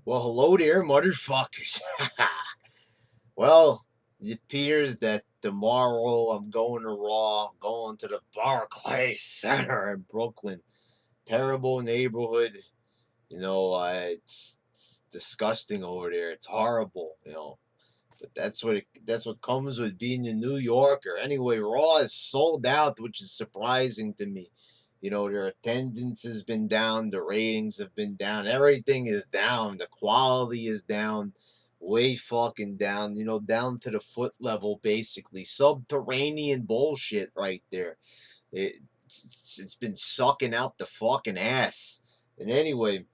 Well, hello there, motherfuckers. Well, it appears that tomorrow I'm going to Raw, going to the Barclays Center in Brooklyn. Terrible neighborhood. It's disgusting over there. It's horrible. But that's what comes with being a New Yorker. Anyway, Raw is sold out, which is surprising to me. Their attendance has been down, the ratings have been down, everything is down, the quality is down, way fucking down. Down to the foot level, basically subterranean bullshit right there. It's been sucking out the fucking ass. And anyway,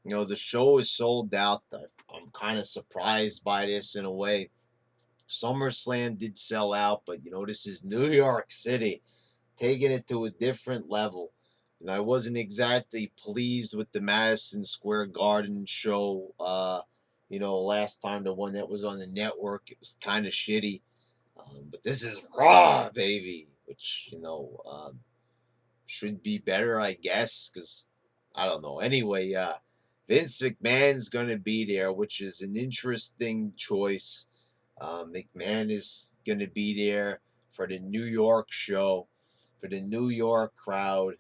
the show is sold out. I'm kind of surprised by this in a way. SummerSlam did sell out, but this is New York City, taking it to a different level. I wasn't exactly pleased with the Madison Square Garden show. Last time, the one that was on the network, it was kind of shitty. But this is Raw, baby, which should be better, I guess, because I don't know. Anyway, Vince McMahon's gonna be there, which is an interesting choice. McMahon is gonna be there for the New York show, for the New York crowd.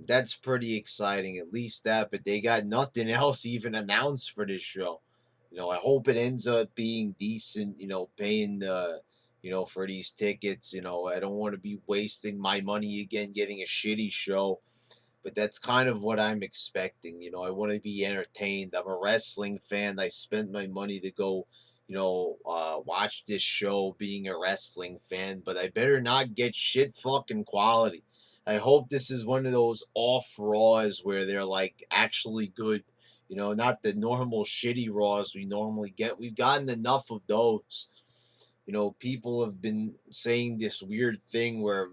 That's pretty exciting, at least that. But they got nothing else even announced for this show. I hope it ends up being decent. Paying for these tickets. I don't want to be wasting my money again getting a shitty show. But that's kind of what I'm expecting. I want to be entertained. I'm a wrestling fan. I spent my money to go, watch this show being a wrestling fan, but I better not get shit fucking quality. I hope this is one of those off Raws where they're like actually good. Not the normal shitty Raws we normally get. We've gotten enough of those. People have been saying this weird thing where,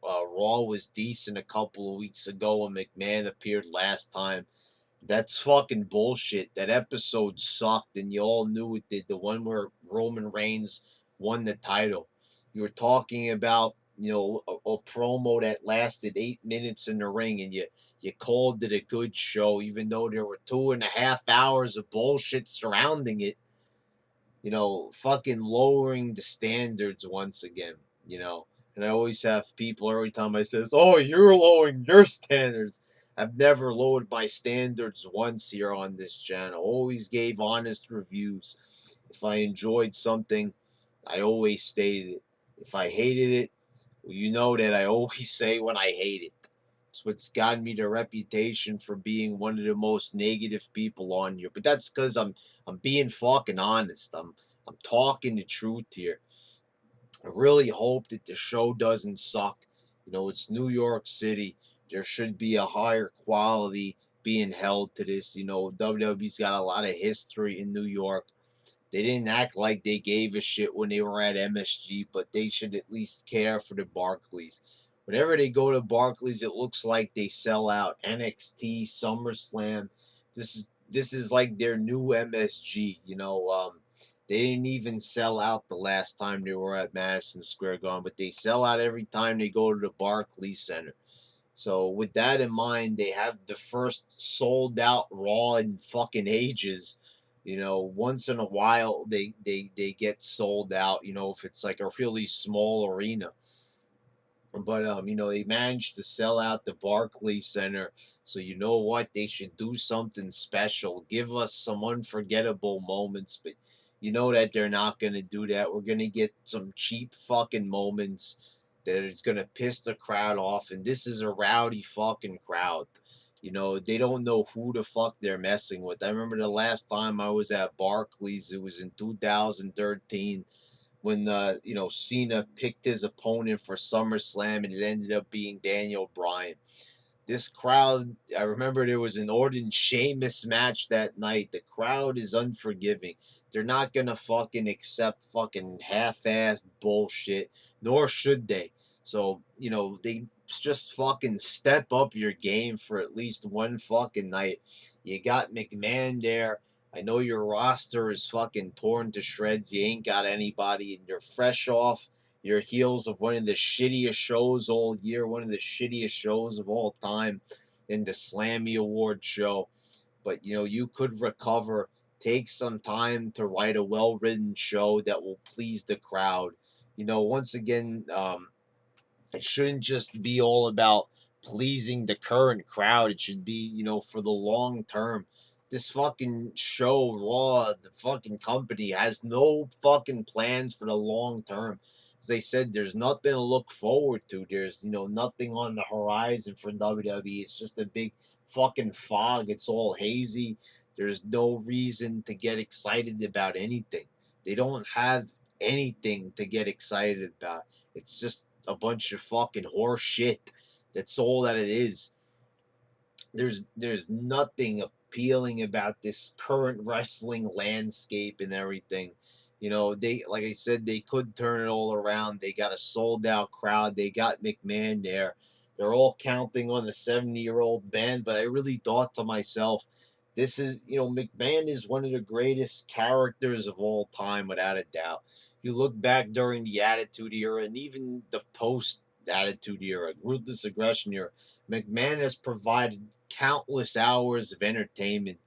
Raw was decent a couple of weeks ago and McMahon appeared last time. That's fucking bullshit. That episode sucked and you all knew it did. The one where Roman Reigns won the title. You were talking about, a promo that lasted 8 minutes in the ring and you called it a good show, even though there were 2.5 hours of bullshit surrounding it. Fucking lowering the standards once again, you know. And I always have people every time I says, "Oh, you're lowering your standards." I've never lowered my standards once here on this channel. Always gave honest reviews. If I enjoyed something, I always stated it. If I hated it, well, you know that I always say when I hate it. It's what's gotten me the reputation for being one of the most negative people on here. But that's because I'm being fucking honest. I'm talking the truth here. I really hope that the show doesn't suck. It's New York City. There should be a higher quality being held to this. WWE's got a lot of history in New York. They didn't act like they gave a shit when they were at MSG, but they should at least care for the Barclays. Whenever they go to Barclays, it looks like they sell out. NXT, SummerSlam. This is like their new MSG. They didn't even sell out the last time they were at Madison Square Garden, but they sell out every time they go to the Barclays Center. So with that in mind, they have the first sold out Raw in fucking ages. Once in a while they get sold out. If it's like a really small arena. But they managed to sell out the Barclays Center. So you know what? They should do something special. Give us some unforgettable moments. But you know that they're not gonna do that. We're gonna get some cheap fucking moments that is gonna piss the crowd off. And this is a rowdy fucking crowd. They don't know who the fuck they're messing with. I remember the last time I was at Barclays, it was in 2013 when Cena picked his opponent for SummerSlam and it ended up being Daniel Bryan. This crowd, I remember there was an Orton Sheamus match that night. The crowd is unforgiving. They're not gonna fucking accept fucking half-assed bullshit, nor should they. So, they just fucking step up your game for at least one fucking night. You got McMahon there. I know your roster is fucking torn to shreds. You ain't got anybody, and you're fresh off your heels of one of the shittiest shows all year, one of the shittiest shows of all time in the Slammy Award show. But you could recover Take some time to write a well-written show that will please the crowd. Once again, it shouldn't just be all about pleasing the current crowd. It should be, for the long term. This fucking show, Raw, the fucking company has no fucking plans for the long term. As they said, there's nothing to look forward to. There's, nothing on the horizon for WWE. It's just a big fucking fog. It's all hazy. There's no reason to get excited about anything. They don't have anything to get excited about. It's just a bunch of fucking horse shit. That's all that it is. There's nothing appealing about this current wrestling landscape and everything. They, like I said, they could turn it all around. They got a sold out crowd. They got McMahon there. They're all counting on the 70-year-old man, but I really thought to myself, this is, McMahon is one of the greatest characters of all time, without a doubt. You look back during the Attitude Era and even the post Attitude Era, Ruthless Aggression Era, McMahon has provided countless hours of entertainment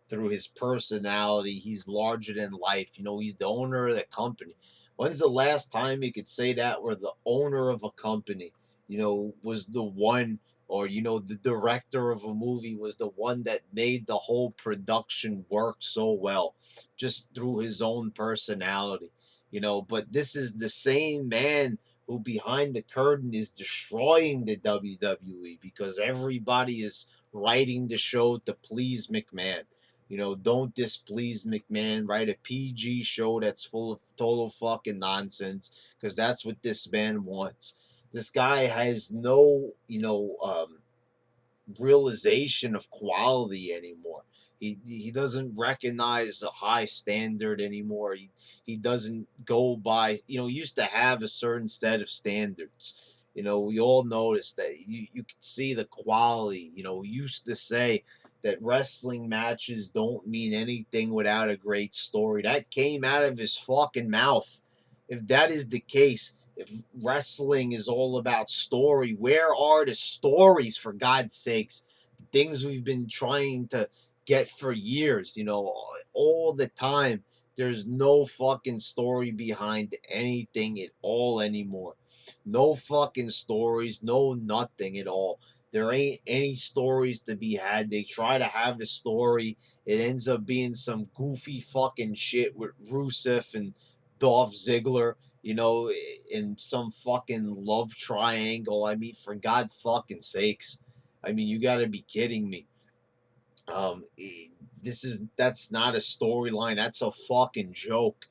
through his personality. He's larger than life. He's the owner of the company. When's the last time you could say that where the owner of a company, was the one, or, the director of a movie was the one that made the whole production work so well just through his own personality? But this is the same man who behind the curtain is destroying the WWE because everybody is writing the show to please McMahon. Don't displease McMahon. Write a PG show that's full of total fucking nonsense because that's what this man wants. This guy has no, realization of quality anymore. He doesn't recognize a high standard anymore. He doesn't go by, he used to have a certain set of standards. We all noticed that you could see the quality. He used to say that wrestling matches don't mean anything without a great story. That came out of his fucking mouth. If that is the case, if wrestling is all about story, where are the stories, for God's sakes? The things we've been trying to get for years, all the time. There's no fucking story behind anything at all anymore. No fucking stories, no nothing at all. There ain't any stories to be had. They try to have a story. It ends up being some goofy fucking shit with Rusev and Dolph Ziggler, in some fucking love triangle. I mean, for God fucking sakes. I mean, you gotta be kidding me. That's not a storyline. That's a fucking joke.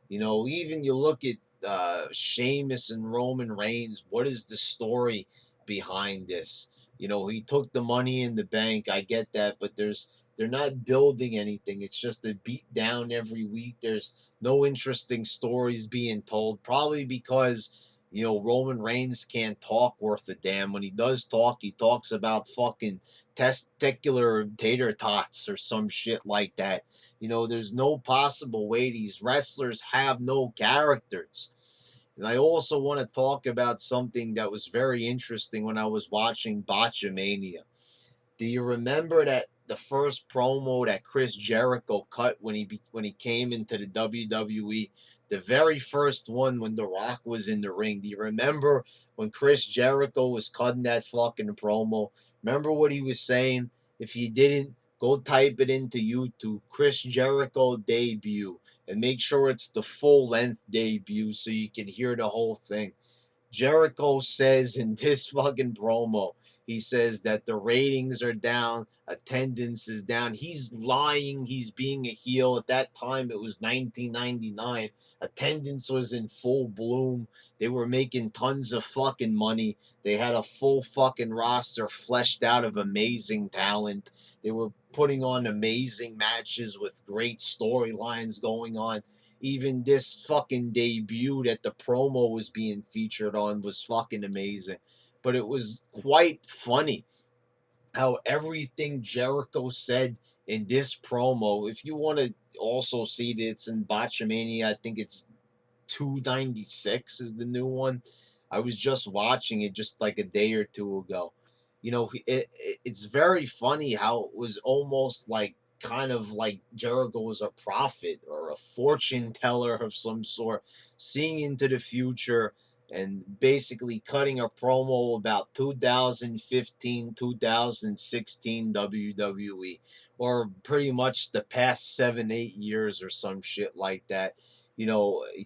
Even you look at Sheamus and Roman Reigns. What is the story behind this? He took the money in the bank. I get that, but they're not building anything. It's just a beat down every week. There's no interesting stories being told. Probably because Roman Reigns can't talk worth a damn. When he does talk, he talks about fucking testicular tater tots or some shit like that. There's no possible way these wrestlers have no characters. And I also want to talk about something that was very interesting when I was watching Botchamania. Do you remember that the first promo that Chris Jericho cut when he came into the WWE? The very first one when The Rock was in the ring. Do you remember when Chris Jericho was cutting that fucking promo? Remember what he was saying? If you didn't, go type it into YouTube. Chris Jericho debut. And make sure it's the full length debut so you can hear the whole thing. Jericho says in this fucking promo, he says that the ratings are down, attendance is down. He's lying. He's being a heel. At that time, it was 1999. Attendance was in full bloom. They were making tons of fucking money. They had a full fucking roster fleshed out of amazing talent. They were putting on amazing matches with great storylines going on. Even this fucking debut that the promo was being featured on was fucking amazing. But it was quite funny how everything Jericho said in this promo, if you want to also see it, it's in Botchamania. I think it's 296 is the new one. I was just watching it just like a day or two ago. It's very funny how it was almost like kind of like Jericho was a prophet or a fortune teller of some sort, seeing into the future and basically cutting a promo about 2015, 2016 WWE, or pretty much the past 7, 8 years or some shit like that.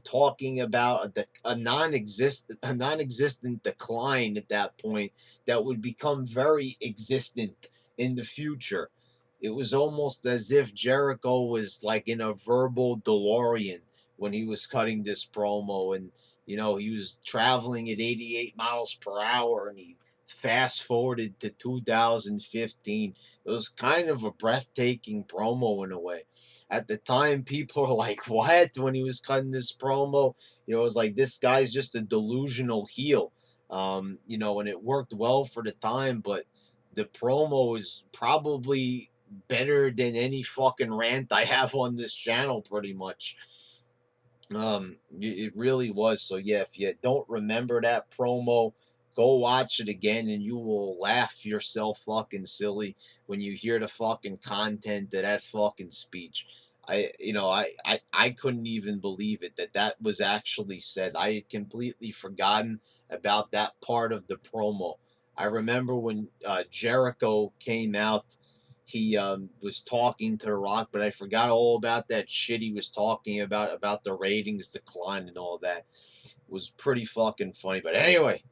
Talking about a non-existent decline at that point that would become very existent in the future. It was almost as if Jericho was like in a verbal DeLorean when he was cutting this promo, and he was traveling at 88 miles per hour, and he fast forwarded to 2015. It was kind of a breathtaking promo in a way. At the time, people were like, "What?" When he was cutting this promo, it was like this guy's just a delusional heel. And it worked well for the time, but the promo is probably better than any fucking rant I have on this channel, pretty much. It really was. So yeah, if you don't remember that promo, go watch it again, and you will laugh yourself fucking silly when you hear the fucking content of that fucking speech. I couldn't even believe it that that was actually said. I had completely forgotten about that part of the promo. I remember when Jericho came out, he was talking to The Rock, but I forgot all about that shit he was talking about the ratings decline and all that. It was pretty fucking funny. But anyway,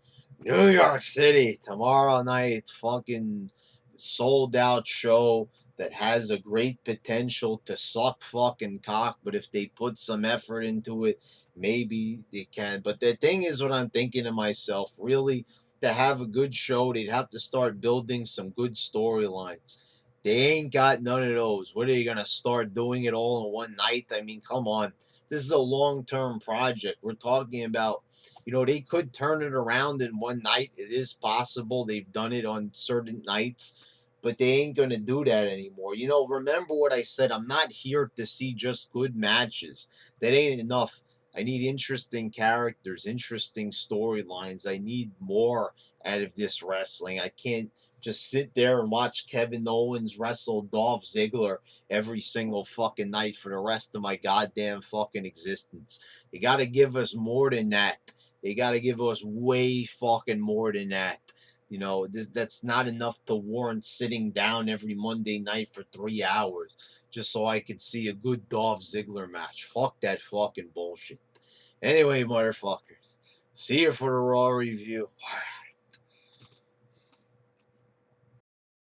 New York City tomorrow night, fucking sold out show that has a great potential to suck fucking cock. But if they put some effort into it, maybe they can. But the thing is, what I'm thinking to myself, really, to have a good show, they'd have to start building some good storylines. They ain't got none of those. What are you gonna start doing it all in one night? I mean, come on. This is a long-term project. We're talking about, they could turn it around in one night. It is possible. They've done it on certain nights, but they ain't gonna do that anymore. Remember what I said. I'm not here to see just good matches. That ain't enough. I need interesting characters, interesting storylines. I need more out of this wrestling. I can't just sit there and watch Kevin Owens wrestle Dolph Ziggler every single fucking night for the rest of my goddamn fucking existence. You got to give us more than that. They got to give us way fucking more than that. That's not enough to warrant sitting down every Monday night for 3 hours just so I could see a good Dolph Ziggler match. Fuck that fucking bullshit. Anyway, motherfuckers, see you for the Raw review.